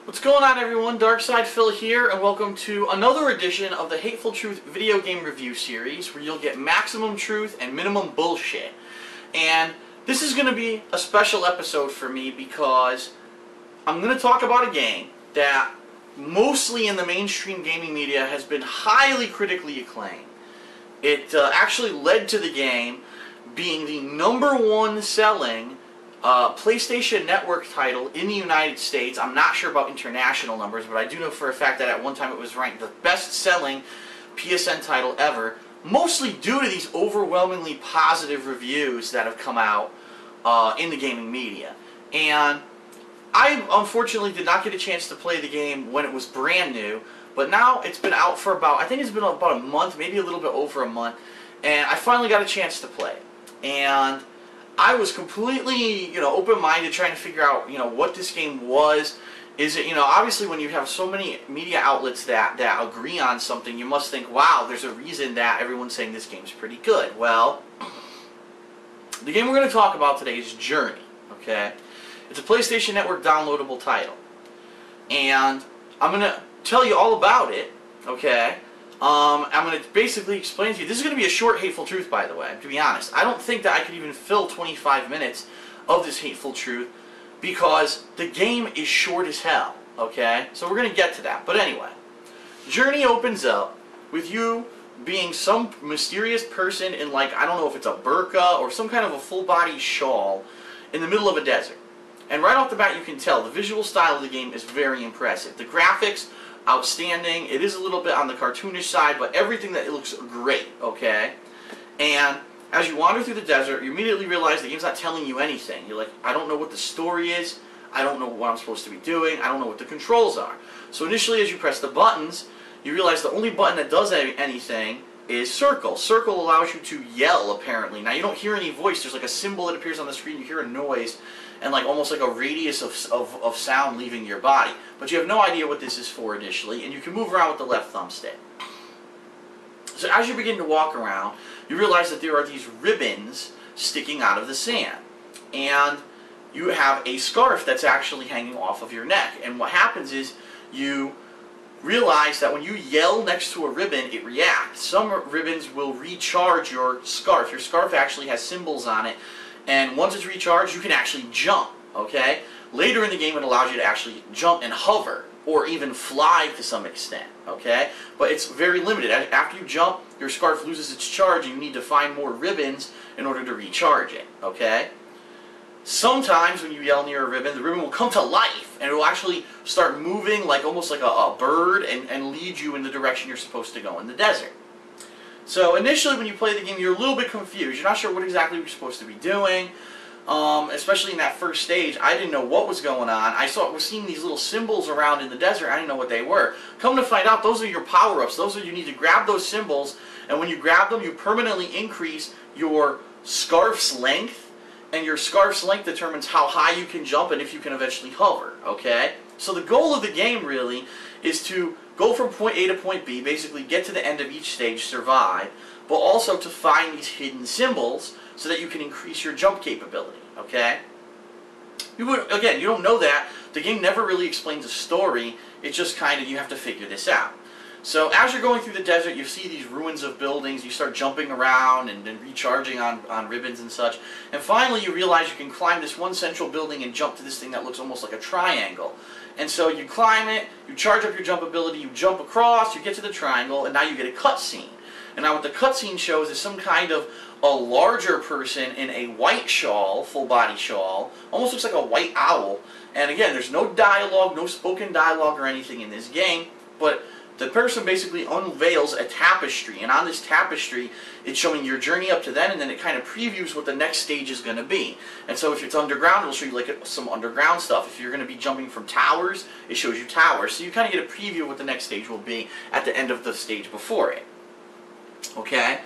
What's going on, everyone? Darkside Phil here, and welcome to another edition of the Hateful Truth video game review series, where you'll get maximum truth and minimum bullshit. And this is going to be a special episode for me because I'm going to talk about a game that mostly in the mainstream gaming media has been highly critically acclaimed. It actually led to the game being the #1 selling PlayStation Network title in the United States. I'm not sure about international numbers, but I do know for a fact that at one time it was ranked the best-selling PSN title ever, mostly due to these overwhelmingly positive reviews that have come out in the gaming media. And I unfortunately did not get a chance to play the game when it was brand new, but now it's been out for about, I think it's been about a month, maybe a little bit over a month, and I finally got a chance to play it. And I was completely, open-minded, trying to figure out, what this game was. Is it, obviously when you have so many media outlets that agree on something, you must think, wow, there's a reason that everyone's saying this game's pretty good. Well, the game we're going to talk about today is Journey, okay? It's a PlayStation Network downloadable title. And I'm going to tell you all about it, okay? I'm going to basically explain to you. This is going to be a short Hateful Truth, by the way, to be honest. I don't think that I could even fill 25 minutes of this Hateful Truth because the game is short as hell, okay? So we're going to get to that. But anyway, Journey opens up with you being some mysterious person in, like, I don't know if it's a burqa or some kind of a full-body shawl in the middle of a desert. And right off the bat, you can tell the visual style of the game is very impressive. The graphics, outstanding. It is a little bit on the cartoonish side, but everything that it looks great, okay? And as you wander through the desert, you immediately realize the game's not telling you anything. You're like, I don't know what the story is. I don't know what I'm supposed to be doing. I don't know what the controls are. So initially, as you press the buttons, you realize the only button that does anything is circle. Circle allows you to yell, apparently. Now, you don't hear any voice. There's like a symbol that appears on the screen. You hear a noise and like almost like a radius of sound leaving your body. But you have no idea what this is for initially, and you can move around with the left thumbstick. So as you begin to walk around, you realize that there are these ribbons sticking out of the sand. And you have a scarf that's actually hanging off of your neck. And what happens is you realize that when you yell next to a ribbon, it reacts. Some ribbons will recharge your scarf. Your scarf actually has symbols on it. And once it's recharged, you can actually jump, okay? Later in the game, it allows you to actually jump and hover, or even fly to some extent, okay? But it's very limited. After you jump, your scarf loses its charge, and you need to find more ribbons in order to recharge it, okay? Sometimes when you yell near a ribbon, the ribbon will come to life, and it will actually start moving like almost like a bird and lead you in the direction you're supposed to go in the desert. So initially when you play the game, you're a little bit confused. You're not sure what exactly you're supposed to be doing. Especially in that first stage, I didn't know what was going on. I was seeing these little symbols around in the desert. I didn't know what they were. Come to find out, those are your power-ups. You need to grab those symbols, and when you grab them, you permanently increase your scarf's length, and your scarf's length determines how high you can jump and if you can eventually hover, okay? So the goal of the game, really, is to go from point A to point B, basically get to the end of each stage, survive, but also to find these hidden symbols so that you can increase your jump capability, okay? Again, you don't know that. The game never really explains a story. It's just kind of, you have to figure this out. So as you're going through the desert, you see these ruins of buildings, you start jumping around and recharging on ribbons and such, and finally you realize you can climb this one central building and jump to this thing that looks almost like a triangle. And so you climb it, you charge up your jump ability, you jump across, you get to the triangle, and now you get a cutscene. And now what the cutscene shows is some kind of a larger person in a white shawl, full body shawl, almost looks like a white owl. And again, there's no dialogue, no spoken dialogue or anything in this game, but the person basically unveils a tapestry, and on this tapestry, it's showing your journey up to then, and then it kind of previews what the next stage is going to be. And so if it's underground, it'll show you like some underground stuff. If you're going to be jumping from towers, it shows you towers. So you kind of get a preview of what the next stage will be at the end of the stage before it. Okay?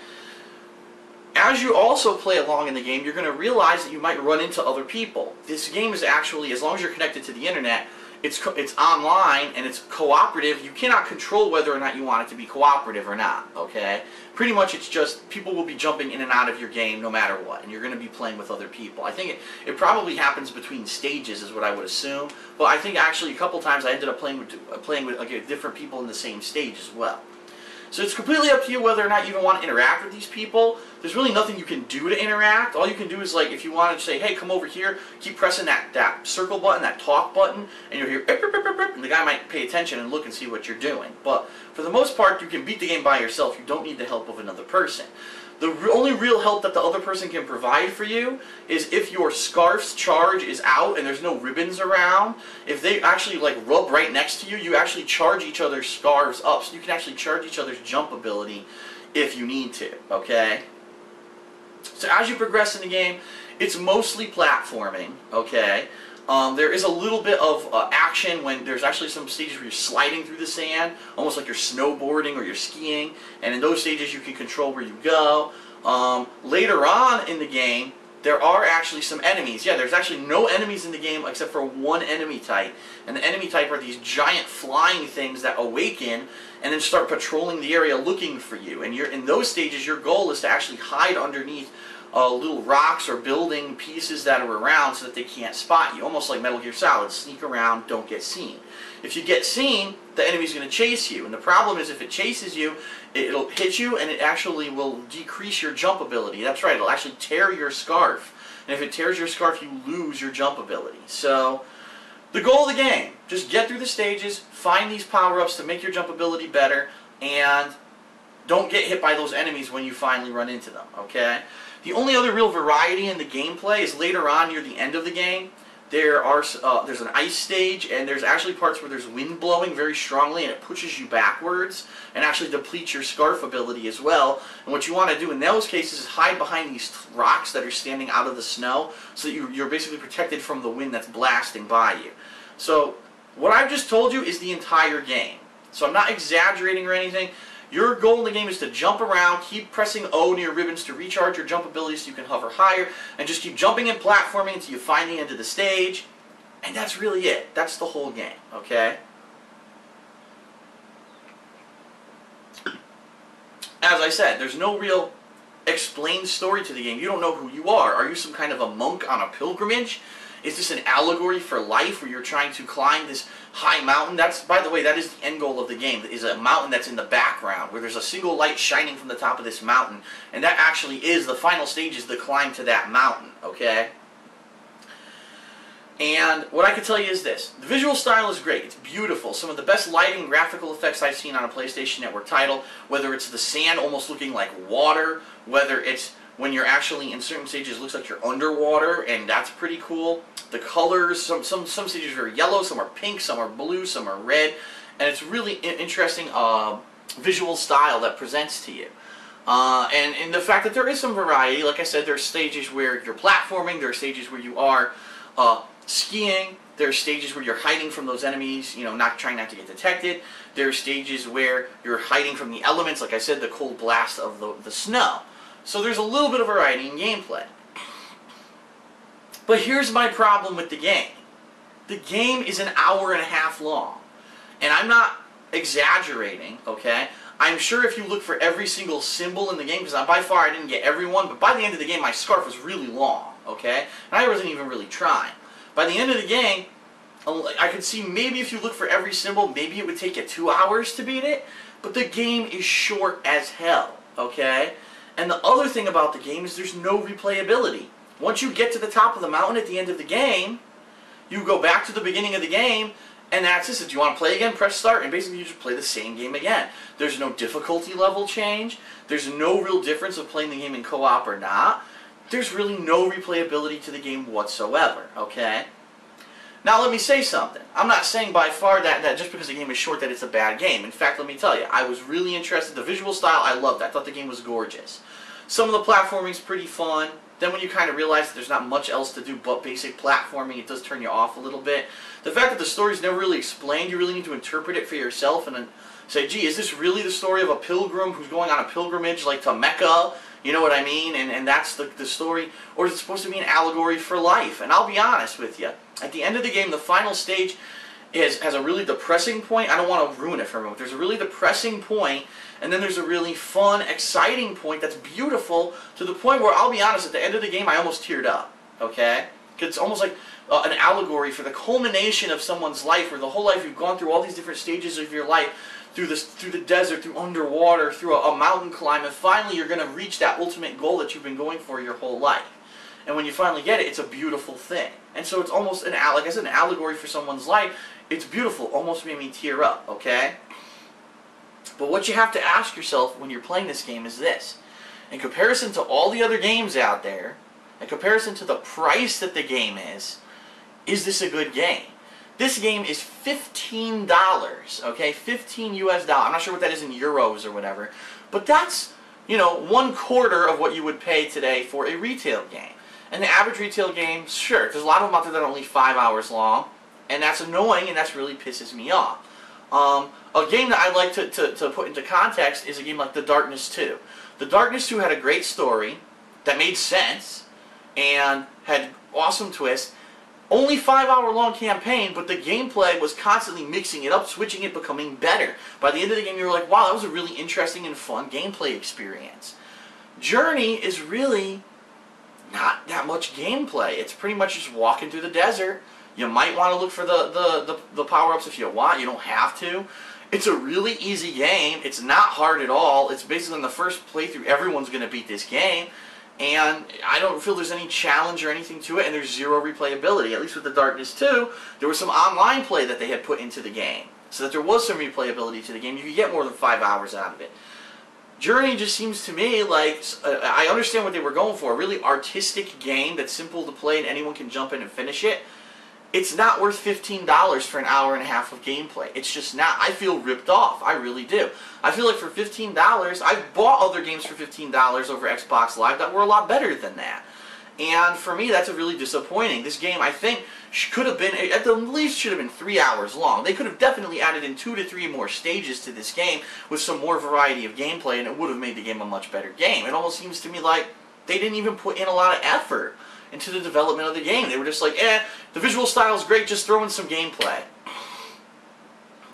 As you also play along in the game, you're going to realize that you might run into other people. This game is actually, as long as you're connected to the internet, it's online and it's cooperative, you cannot control whether or not you want it to be cooperative or not, okay? Pretty much it's just people will be jumping in and out of your game no matter what, and you're going to be playing with other people. I think it probably happens between stages is what I would assume, but I think actually a couple times I ended up playing with like, different people in the same stage as well. So it's completely up to you whether or not you even want to interact with these people. There's really nothing you can do to interact. All you can do is, like, if you want to say, hey, come over here, keep pressing that circle button, that talk button, and you'll hear, and the guy might pay attention and look and see what you're doing. But for the most part, you can beat the game by yourself. You don't need the help of another person. The only real help that the other person can provide for you is if your scarf's charge is out and there's no ribbons around. If they actually like rub right next to you, you actually charge each other's scarves up. So you can actually charge each other's jump ability if you need to, okay? So as you progress in the game, it's mostly platforming, okay? There is a little bit of action when there's actually some stages where you're sliding through the sand, almost like you're snowboarding or you're skiing, and in those stages you can control where you go. Later on in the game, there are actually some enemies. Yeah, there's actually no enemies in the game except for one enemy type, and the enemy type are these giant flying things that awaken and then start patrolling the area looking for you. And in those stages, your goal is to actually hide underneath little rocks or building pieces that are around so that they can't spot you. Almost like Metal Gear Solid. Sneak around, don't get seen. If you get seen, the enemy's going to chase you. And the problem is if it chases you, it'll hit you and it actually will decrease your jump ability. That's right, it'll actually tear your scarf. And if it tears your scarf, you lose your jump ability. So, the goal of the game, just get through the stages, find these power-ups to make your jump ability better, and don't get hit by those enemies when you finally run into them, okay? The only other real variety in the gameplay is later on near the end of the game. There's an ice stage, and there's actually parts where there's wind blowing very strongly, and it pushes you backwards, and actually depletes your scarf ability as well. And what you want to do in those cases is hide behind these rocks that are standing out of the snow, so that you're basically protected from the wind that's blasting by you. So, what I've just told you is the entire game. So I'm not exaggerating or anything. Your goal in the game is to jump around, keep pressing O near ribbons to recharge your jump ability so you can hover higher, and just keep jumping and platforming until you find the end of the stage. And that's really it. That's the whole game, okay? As I said, there's no real explained story to the game. You don't know who you are. Are you some kind of a monk on a pilgrimage? Is this an allegory for life where you're trying to climb this high mountain? That's, by the way, that is the end goal of the game, is a mountain that's in the background, where there's a single light shining from the top of this mountain. And that actually is, the final stage is the climb to that mountain, okay? And what I can tell you is this. The visual style is great. It's beautiful. Some of the best lighting and graphical effects I've seen on a PlayStation Network title, whether it's the sand almost looking like water, whether it's when you're actually in certain stages it looks like you're underwater, and that's pretty cool. The colors, some stages are very yellow, some are pink, some are blue, some are red, and it's really interesting visual style that presents to you. And the fact that there is some variety, like I said, there are stages where you're platforming, there are stages where you are skiing, there are stages where you're hiding from those enemies, you know, trying not to get detected. There are stages where you're hiding from the elements, like I said, the cold blast of the snow. So there's a little bit of variety in gameplay. But here's my problem with the game. The game is an hour and a half long. And I'm not exaggerating, okay? I'm sure if you look for every single symbol in the game, because by far I didn't get every one, but by the end of the game my scarf was really long, okay? And I wasn't even really trying. By the end of the game, I could see maybe if you look for every symbol, maybe it would take you 2 hours to beat it, but the game is short as hell, okay? And the other thing about the game is there's no replayability. Once you get to the top of the mountain at the end of the game, you go back to the beginning of the game, and that's it. If you want to play again, press start, and basically you just play the same game again. There's no difficulty level change. There's no real difference of playing the game in co-op or not. There's really no replayability to the game whatsoever, okay? Now let me say something. I'm not saying by far that just because the game is short that it's a bad game. In fact, let me tell you, I was really interested. The visual style, I loved. I thought the game was gorgeous. Some of the platforming's pretty fun. Then when you kind of realize that there's not much else to do but basic platforming, it does turn you off a little bit. The fact that the story's never really explained, you really need to interpret it for yourself and then say, gee, is this really the story of a pilgrim who's going on a pilgrimage like to Mecca? You know what I mean? And that's the story? Or is it supposed to be an allegory for life? And I'll be honest with you. At the end of the game, the final stage, has a really depressing point. I don't want to ruin it for everyone. There's a really depressing point, and then there's a really fun, exciting point that's beautiful, to the point where, I'll be honest, at the end of the game I almost teared up, okay? Because it's almost like an allegory for the culmination of someone's life, where the whole life you've gone through all these different stages of your life, through the desert, through underwater, through a mountain climb, and finally you're going to reach that ultimate goal that you've been going for your whole life. And when you finally get it, it's a beautiful thing. And so it's almost, like I said, an allegory for someone's life. It's beautiful. Almost made me tear up, okay? But what you have to ask yourself when you're playing this game is this. In comparison to all the other games out there, in comparison to the price that the game is this a good game? This game is $15, okay? 15 US dollars. I'm not sure what that is in euros or whatever. But that's, you know, 1/4 of what you would pay today for a retail game. And the average retail game, sure, there's a lot of them out there that are only 5 hours long. And that's annoying, and that's really pisses me off. A game that I'd like to put into context is a game like The Darkness 2. The Darkness 2 had a great story that made sense and had awesome twists. Only 5-hour long campaign, but the gameplay was constantly mixing it up, switching it, becoming better. By the end of the game, you were like, wow, that was a really interesting and fun gameplay experience. Journey is really not that much gameplay. It's pretty much just walking through the desert. You might want to look for the power-ups if you want. You don't have to. It's a really easy game. It's not hard at all. It's basically in the first playthrough, everyone's going to beat this game. And I don't feel there's any challenge or anything to it, and there's zero replayability. At least with The Darkness 2, there was some online play that they had put into the game, so that there was some replayability to the game. You could get more than 5 hours out of it. Journey just seems to me like, I understand what they were going for, a really artistic game that's simple to play and anyone can jump in and finish it. It's not worth $15 for an hour and a half of gameplay. It's just not. I feel ripped off. I really do. I feel like for $15, I've bought other games for $15 over Xbox Live that were a lot better than that. And for me, that's really disappointing. This game, I think, could have been, at the least, should have been 3 hours long. They could have definitely added in 2 to 3 more stages to this game with some more variety of gameplay, and it would have made the game a much better game. It almost seems to me like they didn't even put in a lot of effort into the development of the game. They were just like, the visual style is great, just throw in some gameplay.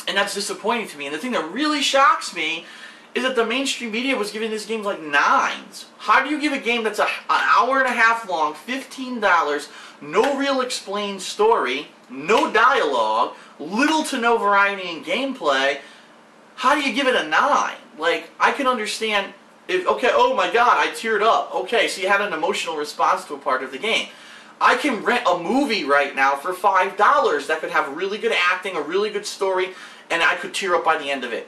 And that's disappointing to me. And the thing that really shocks me is that the mainstream media was giving this game like 9s. How do you give a game that's an hour and a half long, $15, no real explained story, no dialogue, little to no variety in gameplay, how do you give it a 9? Like, I can understand if, okay, oh my god, I teared up. Okay, so you had an emotional response to a part of the game. I can rent a movie right now for $5 that could have really good acting, a really good story, and I could tear up by the end of it.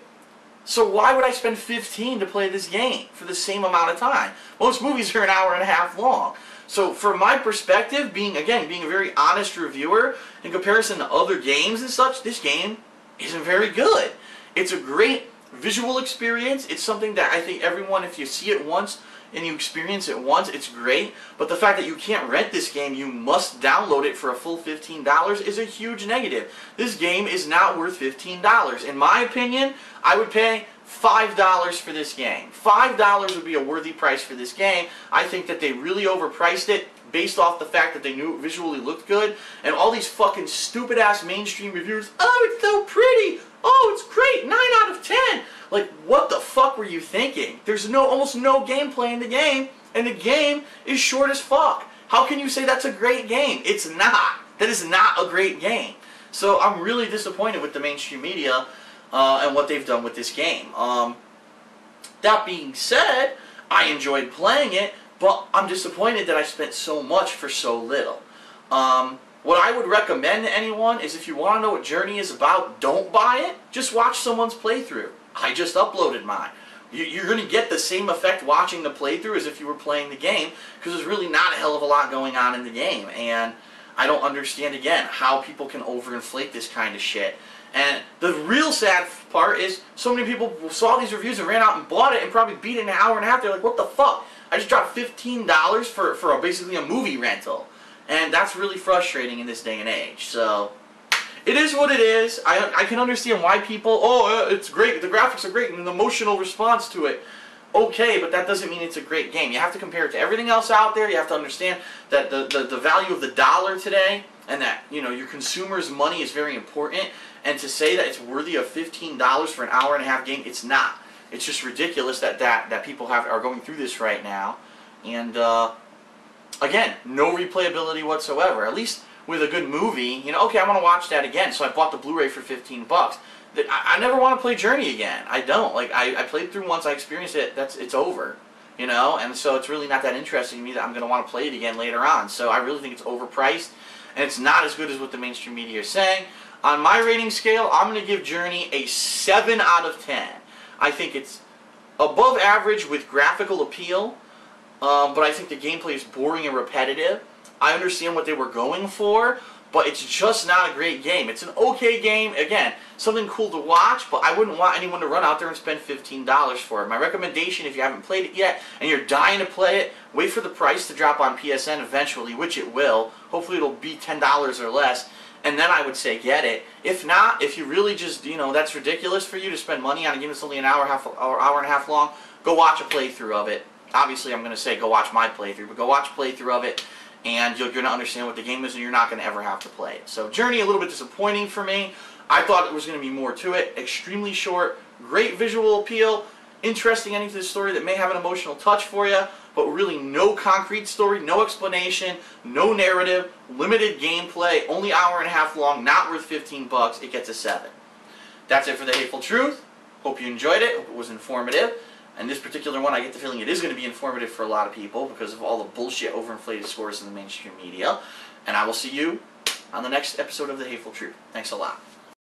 So why would I spend $15 to play this game for the same amount of time? Most movies are an hour and a half long. So from my perspective, being a very honest reviewer, in comparison to other games and such, this game isn't very good. It's a great visual experience. It's something that I think everyone, if you see it once and you experience it once, it's great. But the fact that you can't rent this game, you must download it for a full $15 is a huge negative. This game is not worth $15. In my opinion, I would pay $5 for this game. $5 would be a worthy price for this game. I think that they really overpriced it based off the fact that they knew it visually looked good. And all these fucking stupid ass mainstream reviewers, oh, it's so pretty, oh, it's great, 9 out of 10. Like, what the fuck were you thinking? There's almost no gameplay in the game, and the game is short as fuck. How can you say that's a great game? It's not. That is not a great game. So I'm really disappointed with the mainstream media and what they've done with this game. That being said, I enjoyed playing it, but I'm disappointed that I spent so much for so little. What I would recommend to anyone is, if you want to know what Journey is about, don't buy it. Just watch someone's playthrough. I just uploaded mine. You're going to get the same effect watching the playthrough as if you were playing the game, because there's really not a hell of a lot going on in the game. And I don't understand, again, how people can overinflate this kind of shit. And the real sad part is, so many people saw these reviews and ran out and bought it and probably beat it in an hour and a half. They're like, what the fuck? I just dropped $15 for basically a movie rental. And that's really frustrating in this day and age. So it is what it is. I can understand why people, oh, it's great, the graphics are great, and an emotional response to it. okay, but that doesn't mean it's a great game. You have to compare it to everything else out there. You have to understand that the value of the dollar today, and that, you know, your consumer's money is very important. And to say that it's worthy of $15 for an hour-and-a-half game, it's not. It's just ridiculous that people are going through this right now. And again, no replayability whatsoever. At least with a good movie, you know, okay, I want to watch that again, so I bought the Blu-ray for $15. I never want to play Journey again. I don't. Like, I played through once, I experienced it, it's over. You know, and so it's really not that interesting to me that I'm going to want to play it again later on. So I really think it's overpriced, and it's not as good as what the mainstream media is saying. On my rating scale, I'm going to give Journey a 7 out of 10. I think it's above average with graphical appeal, but I think the gameplay is boring and repetitive. I understand what they were going for, but it's just not a great game. It's an okay game. Again, something cool to watch, but I wouldn't want anyone to run out there and spend $15 for it. My recommendation, if you haven't played it yet and you're dying to play it, wait for the price to drop on PSN eventually, which it will. Hopefully it'll be $10 or less, and then I would say get it. If not, if you really just, you know, that's ridiculous for you to spend money on a game that's only an hour and a half long, go watch a playthrough of it. Obviously, I'm going to say go watch my playthrough, but go watch a playthrough of it, and you're going to understand what the game is, and you're not going to ever have to play it. So Journey, a little bit disappointing for me. I thought there was going to be more to it. Extremely short, great visual appeal, interesting ending to the story that may have an emotional touch for you, but really no concrete story, no explanation, no narrative, limited gameplay, only hour and a half long, not worth $15. It gets a 7. That's it for the Hateful Truth. Hope you enjoyed it. Hope it was informative. And this particular one, I get the feeling it is going to be informative for a lot of people because of all the bullshit overinflated scores in the mainstream media. And I will see you on the next episode of The Hateful Truth. Thanks a lot.